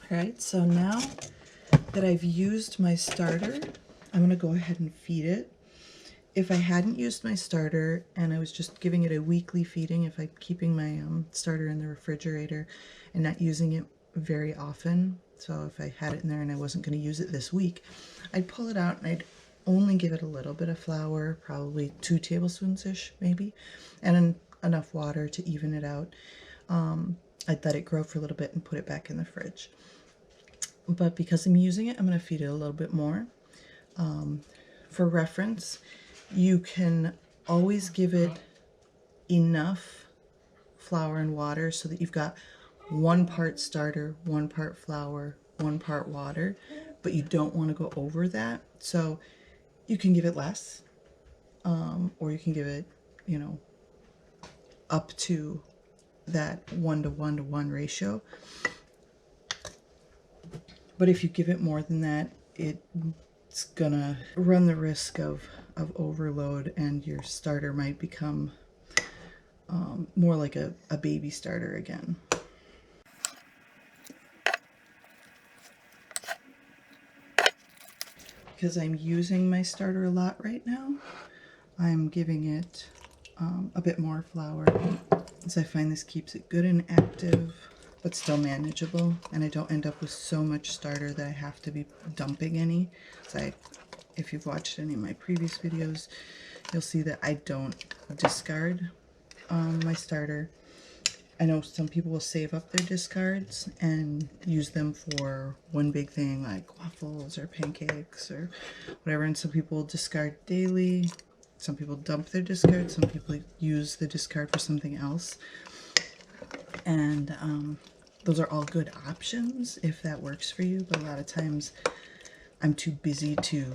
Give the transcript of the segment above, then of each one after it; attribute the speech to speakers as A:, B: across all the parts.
A: All right, so now that I've used my starter, I'm going to go ahead and feed it. If I hadn't used my starter and I was just giving it a weekly feeding, if I'm keeping my starter in the refrigerator and not using it very often, so if I had it in there and I wasn't going to use it this week, I'd pull it out and I'd only give it a little bit of flour, probably 2 tablespoons-ish maybe, and enough water to even it out. I'd let it grow for a little bit and put it back in the fridge. But because I'm using it, I'm going to feed it a little bit more. For reference, you can always give it enough flour and water so that you've got 1 part starter, 1 part flour, 1 part water, but you don't want to go over that. So you can give it less, or you can give it, you know, up to that 1-to-1-to-1 ratio. But if you give it more than that, it's gonna run the risk of overload, and your starter might become more like a baby starter again. Because I'm using my starter a lot right now, I'm giving it a bit more flour, as I find this keeps it good and active, but still manageable, and I don't end up with so much starter that I have to be dumping any. So if you've watched any of my previous videos, you'll see that I don't discard my starter. I know some people will save up their discards and use them for one big thing like waffles or pancakes or whatever, and some people discard daily. Some people dump their discard, some people use the discard for something else. And those are all good options if that works for you, but a lot of times I'm too busy to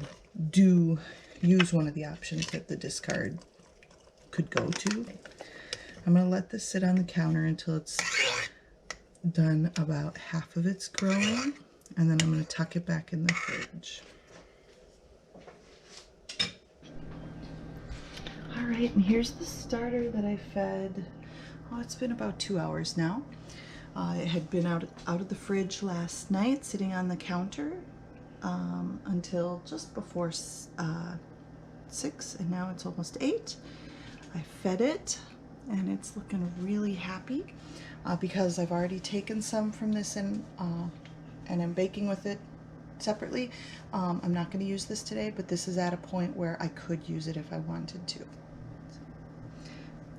A: use one of the options that the discard could go to. I'm going to let this sit on the counter until it's done about half of its growing, and then I'm going to tuck it back in the fridge. Alright, and here's the starter that I fed. Oh, it's been about 2 hours now. It had been out of the fridge last night, sitting on the counter until just before 6, and now it's almost 8. I fed it, and it's looking really happy because I've already taken some from this and I'm baking with it separately. I'm not going to use this today, but this is at a point where I could use it if I wanted to. So,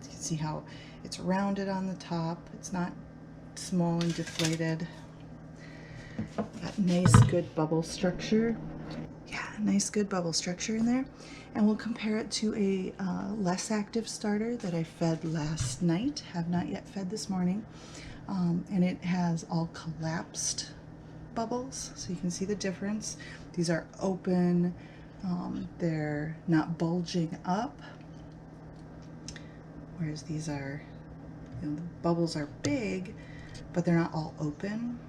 A: you can see how it's rounded on the top. It's not small and deflated. Got nice good bubble structure. Yeah, nice good bubble structure in there. And we'll compare it to a less active starter that I fed last night, have not yet fed this morning. And it has all collapsed bubbles, so you can see the difference. These are open, they're not bulging up, whereas these are, you know, the bubbles are big, but they're not all open.